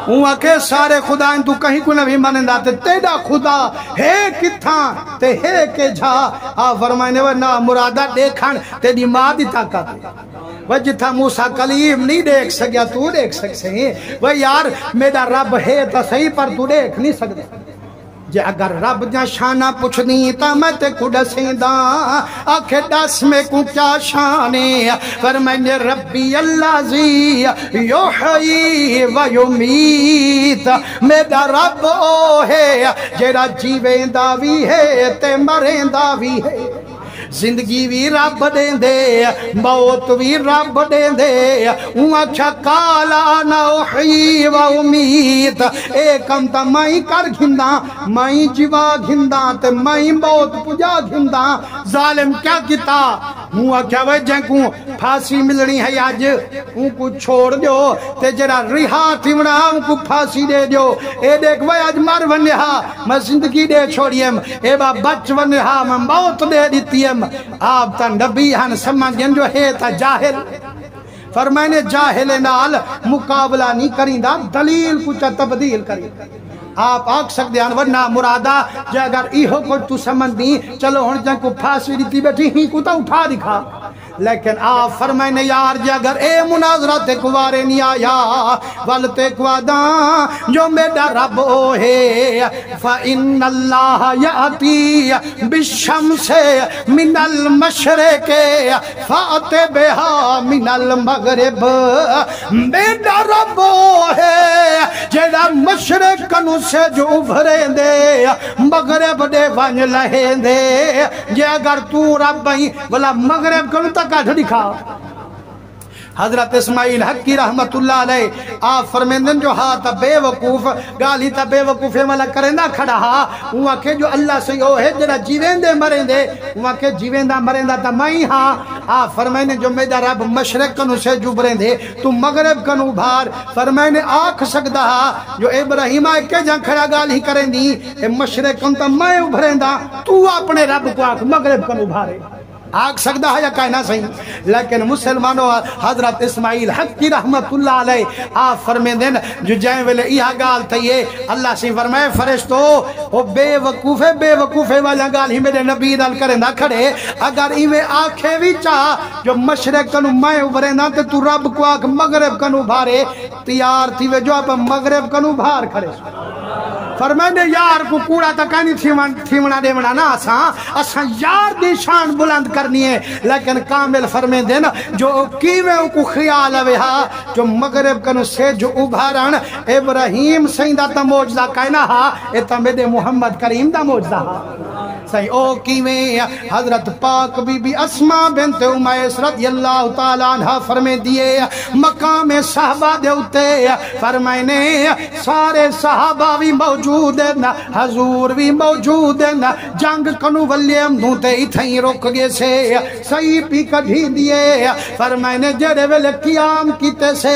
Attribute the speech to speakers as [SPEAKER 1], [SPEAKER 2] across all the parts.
[SPEAKER 1] ہوا کہ سارے خدا ان تو کہیں کو نبی مانندہ تے تیڑا خدا ہے کتھاں تے ہے کہ جھا فرمائنے وہ نا مرادہ دیکھن تیڑی ماں دی طاقت وہ جتھا موسیٰ کلیم نہیں دیکھ سکیا تو دیکھ سکے وہ یار میرا رب ہے تا صحیح پر تو دیکھ نہیں سکتے جے اگر رب جا شانہ پوچھ نہیں تا میں تے کو ڈسیں دا آکھے ڈس میں کو کیا شانے فرمائنے ربی اللہ زی یحیی و یمیت میرا رب او ہے جیڑا جیویں دا بھی ہے تے مریں دا بھی ہے زندگی بھی رب دیں دے موت بھی رب دیں دے اچھا کالا نا احیی و امید ایکم تا مائی کر گھندہ مائی جیوا گھندہ تے مائی موت پجا گھندہ ظالم کیا کتا کیا وجہ کو پھاسی ملنی ہے آج ان کو چھوڑ دیو تے جرا ریحا تیمنا ان کو پھاسی دے دیو اے دیکھ وہ آج مر ونہا میں زندگی دے چھوڑیم اے با بچ ونہا میں موت دے دیتیم آپ تا نبی ہن سمجھن جو ہے تا جاہل فرمائنے جاہل نال مقابلہ نہیں کریں دا دلیل کچھ تبدیل کریں آپ آکھ سکتے ہیں ورنہ مرادہ جو اگر ایہو کو تو سمجھ نہیں چلو ہن جن کو پھانسی دیتی بیٹھی ہی کو تا اٹھا دکھا لیکن آپ فرمائنے یار جے اگر اے مناظرہ تکوارے نہیں آیا والتکواداں جو میرا رب او ہے فَإِنَّ اللَّهَ يَأْتِي بِالشَّمْسِ مِنَ الْمَشْرِقِ فَأْتِ بِهَا مِنَ الْمَغْرِبِ میرا رب او ہے جیڑا مشرق کنو سے جو ابھریں دے مغرب دے ونج لہیں دے جے اگر تو رب بھئی بلا مغرب کنو تک آٹھ دکھا حضرت اسماعیل حق کی رحمت اللہ علیہ آپ فرمیندن جو ہاں تا بے وقوف گالی تا بے وقوفے والا کرندہ کھڑا ہاں وہاں کے جو اللہ سے ہو ہے جنہ جیویندے مرندے وہاں کے جیویندہ مرندہ تا مائی ہاں آپ فرمائنے جو میرا رب مشرق کنو سے جبرندے تو مغرب کنو بھار فرمائنے آکھ سکتا ہاں جو ابراہیم آئے کے جہاں کھڑا گالی کرندی مشرق کنو تا میں ابھرندہ تو اپنے رب کو آکھ مغرب کنو بھارے آگ سکتا ہے یا کائنا صحیح لیکن مسلمانوں حضرت اسماعیل حق کی رحمت اللہ علیہ آپ فرمیندن جو جائیں ویلے ایہا گال تھئیے اللہ سے فرمائے فرشتو وہ بے وقوفے والا گال ہی میرے نبی دل کرندہ کھڑے اگر ایویں آنکھیں بھی چاہ جو مشرق کنو میں ابھرندہ تو رب کو آنکھ مغرب کنو بھارے تیار تھی جو آپ مغرب کنو بھار کھڑے فرمائنے یار کو کوڑا تکانی تھیمنا دیمنا نا اساں یار دی شان بلند کرنی ہے لیکن کامل فرمائن دینا جو کیویں کو خیال ہوئے ہاں جو مغرب کنو سے جو ابھارن ابراہیم سیندہ تا موجزہ کائنا ہاں ایتا میرے محمد کریم دا موجزہ ہاں صحیح او کیویں حضرت پاک بی بی اسماء بنت امیس رضی اللہ تعالیٰ عنہ فرمے دیئے مقام صحابہ دیوتے فرمائنے سارے صحابہ بھی موجود ہیں حضور بھی موجود ہیں جنگ کنو ولیم نوتے اتھائیں رک گئے سے صحیح پی کڑھی دیئے فرمائنے جڑے ویلے قیام کیتے سے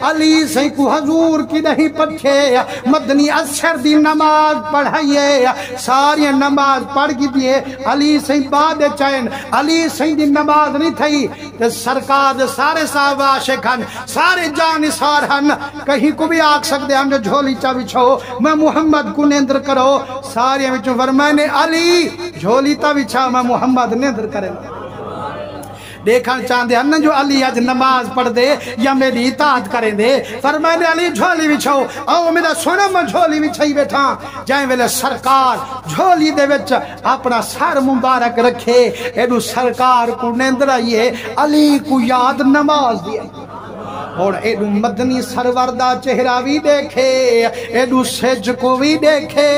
[SPEAKER 1] علی سے کو حضور کی نہیں پٹھے مدنی اثر دی نماز پڑھائیے ساری نماز پڑھ کی دیئے علی سے بعد چین علی سے دی نماز نہیں تھئی سرکار سارے صحابہ عاشقان سارے جانثار ہن کہیں کو بھی آکھ سکتے ہم جو جھولی چا بچھو میں محمد کو نیندر کرو سارے بچھو فرمائنے علی جھولی تا بچھا میں محمد نیندر کرے دیکھن چاندے ہن جو علی آج نماز پڑھ دے یا میری اطاعت کریں دے فرمائنے علی جھولی بچھو او میرا سونا میں جھولی بچھائی بیٹھا جائیں ویلے سرکار جھولی دے وچ اپنا سر مبارک رکھے ایڈو سرکار کو نیندر آئیے علی کو یاد نماز دیئے اور ایڈو مدنی سروردہ چہرہ بھی دیکھے ایڈو سج کو بھی دیکھے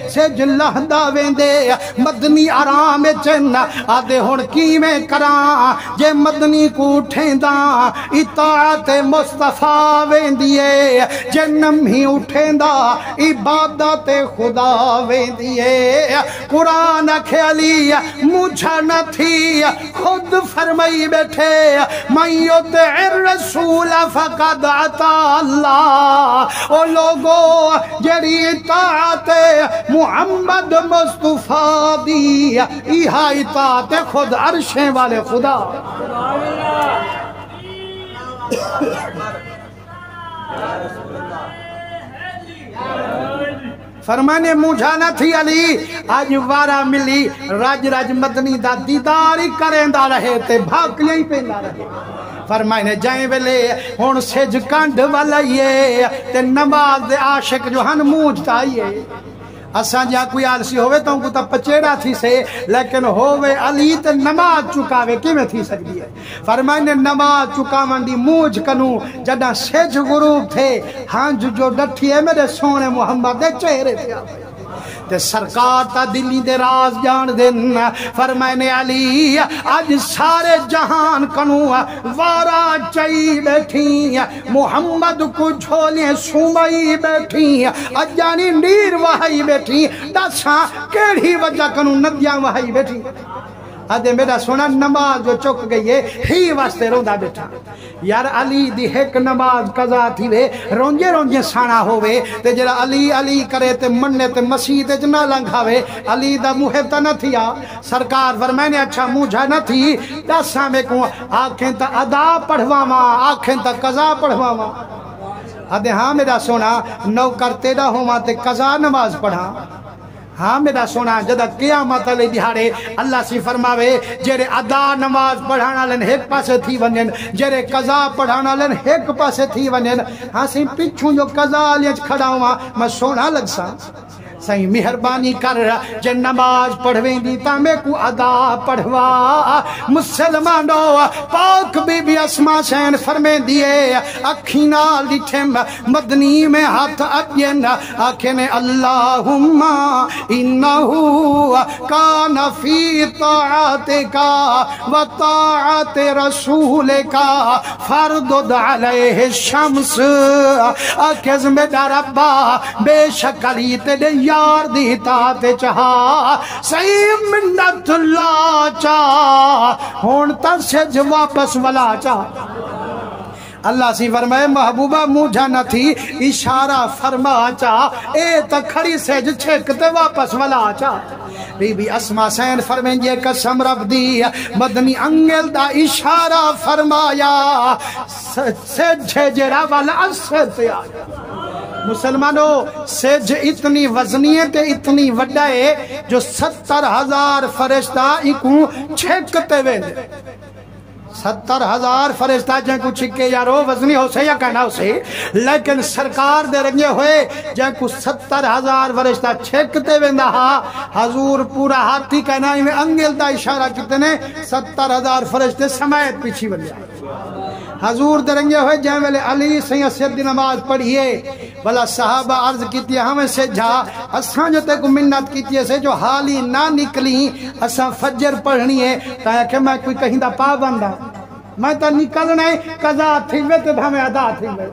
[SPEAKER 1] سج لہدہ ویندے مدنی آرام چن آدھے ہون کی میں کران جے مدنی کو اٹھیں دا اطاعت مصطفیٰ ویندیے جے نمہی اٹھیں دا عبادت خدا ویندیے قرآن کھیلی مجھا نہ تھی خود فرمائی بیٹھے من یطع الرسول فقد عطا اللہ او لوگو جری اطاعت محمد مصطفیٰ دی ایہا اطاعت خود عرشیں والے خدا فرمانے مجھا نہ تھی علی آج وارا ملی راج راج مدنی دا دیداری کریں دا رہے تے بھاگ لیں پہ نہ رہے فرمائنے جائیں ویلے ہون سج کانڈ والائیے تے نماز دے عاشق جو ہن موجتا آئیے اساں جا کوئی آلسی ہوئے تو ان کو تا پچیڑا تھی سے لیکن ہوئے علی تے نماز چکاوے کی میں تھی سکتی ہے فرمائنے نماز چکاوان دی موج کنو جدہ سج غروب تھے ہاں جو ڈٹھی ہے میرے سونے محمد دے چہرے تھے تے سرکار تا دلی دے راز جان دن فرمائنے علی آج سارے جہان کنو وارا چائی بیٹھی محمد کو جھولیں سومائی بیٹھی اجانی نیر وہائی بیٹھی دساں کیڑی وجہ کنو ندیاں وہائی بیٹھی آدھے میرا سونا نماز جو چک گئی ہے ہی واسطے روندہ بیٹھا یار علی دی ایک نماز قضا تھی وے رونجے رونجے سانا ہوئے تے جرا علی علی کرے تے مننے تے مسیح تے جنا لنگھاوے علی دا محب تا نہ تھیا سرکار فرمائنے اچھا مجھا نہ تھی دساں میں کوں آنکھیں تا ادا پڑھوا ماں آنکھیں تا قضا پڑھوا ماں آدھے ہاں میرا سونا نو کرتے دا ہوں ماں تے قضا نماز پڑھا ہاں میرا سونا جدہ قیامت علی دیہارے اللہ سی فرماوے جیرے ادا نماز پڑھانا لن ایک پاسے تھی ونین جیرے قضا پڑھانا لن ایک پاسے تھی ونین ہاں سی پچھوں جو قضا لیج کھڑا ہوا میں سونا لگ سا صحیح مہربانی کر جن نماز پڑھویں دی تا میں کو ادا پڑھوا مسلمانو پاک بی بی اسما سین فرمیں دیئے اکھینا لٹھم مدنی میں ہاتھ اپین آکھیں اللہم انہو کان فی طاعت کا و طاعت رسول کا فردد علیہ الشمس آکھیں زمیدہ ربا بے شکلی تیرے یار دیتا تے چاہا صحیح منت اللہ چاہ ہون تر سے واپس والا چاہ اللہ سی فرمائے محبوبہ مجھا نہ تھی اشارہ فرما چاہ اے تک کھڑی سے جو چھکتے واپس والا چاہ بی بی اسما سین فرمائیں یہ قسم رب دی مدنی انگل دا اشارہ فرمایا سجھے جرا والا اثر تے آیا مسلمانوں سج اتنی وزنیت اتنی وڈا ہے جو 70,000 فرشتہ ایکوں چھکتے ہوئے 70,000 فرشتہ جن کو چھکے یارو وزنی ہو سے یا کہنا ہو سے لیکن سرکار دے رنگے ہوئے جن کو 70,000 فرشتہ چھکتے ہوئے نہا حضور پورا ہاتھی کہنا ہی میں انگل دا اشارہ کتنے 70,000 فرشتے سمایت پیچھی بن جائے حضور درنگے ہوئے جہاں ویلے علی سیاں سید نماز پڑھئے بلا صحابہ عرض کیتی ہمیں سے جا اساں جو تے کو منت کیتی ہے سے جو حالی نہ نکلی اساں فجر پڑھنی ہے تایا کہ میں کوئی کہیں دا پابندہ میں تا نکلنا ہے قضا تھی وے تے ہمیں ادا تھی وے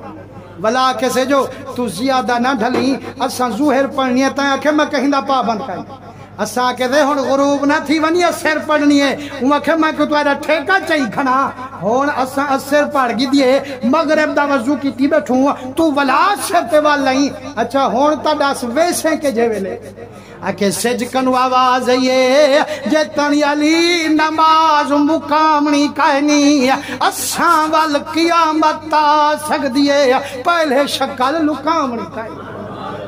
[SPEAKER 1] بلا کہ سے جو تو زیادہ نہ ڈھلی اساں ظہر پڑھنی ہے تایا کہ میں کہیں دا پابند کہیں اساں کے دے ہون غروب نہ تھی ونی اثر پڑھنی ہے وہاں کہ میں کو تو ایرا ٹھیکہ چاہی کھنا ہون اساں اثر پڑھ گی دیئے مغرب دا وضو کی تی بیٹھوں تو ولا شرط والائی اچھا ہون تا داس ویسے کے جے ویلے اکے سجکن آواز یہ جتنی علی نماز مقامنی کہنی اساں وال قیامت تا سک دیئے پہلے شکل لکامنی کہنی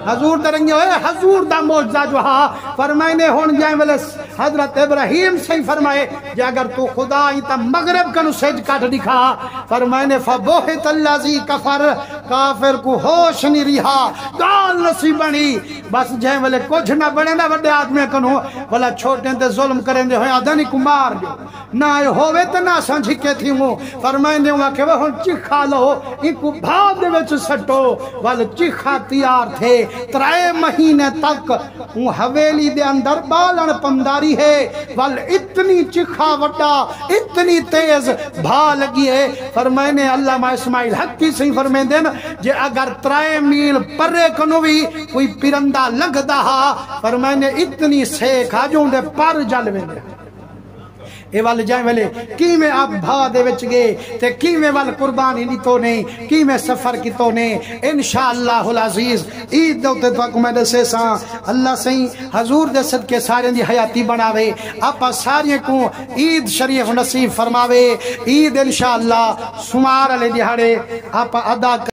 [SPEAKER 1] حضور درنگے ہوئے حضور دا موجزہ جو ہاں فرمائنے ہون جائیں ویلے حضرت ابراہیم سے ہی فرمائے جے اگر تو خدا ہی تا مغرب کنو سج کٹ دکھا فرمائنے فبوہت اللہ زی کفر کافر کو ہوش نہیں رہا گال نسی بنی بس جائیں ویلے کچھ نہ بڑے نہ بڑے آدمی کنو والا چھوٹے تے ظلم کریں دے ہوئے آدھانی کو مار جو نہ ہوئے تے نہ سنجھکے تھی ہوں فرمائنے ہوا کہ وہ چکھا لو ان کو بھاگ دے وچ سٹو والا چکھا تیار تھے 3 مہینے تک حویلی دے اندر بالن پمداری ہے وال اتنی چکھا وڈا اتنی تیز بھا لگی ہے فرمائنے علامہ اسماعیل حق کی صحیح فرمائن دیں جے اگر 3 میل پرے کنوی کوئی پرندہ لگ دہا فرمائنے اتنی سیکھا جو اندے پر جلوے دے اے وال جائیں ویلے کی میں آپ بھا دے وچ گئے تے کی میں وال قربانی نہیں تو نہیں کی میں سفر کی تو نہیں انشاءاللہ العزیز عید دوتے تو اکو میں دسے ساں اللہ سہی حضور دے صدقے سارے دی حیاتی بناوے آپا سارے کو عید شریف نصیب فرماوے عید انشاءاللہ سمار علی دیہاڑے آپا ادا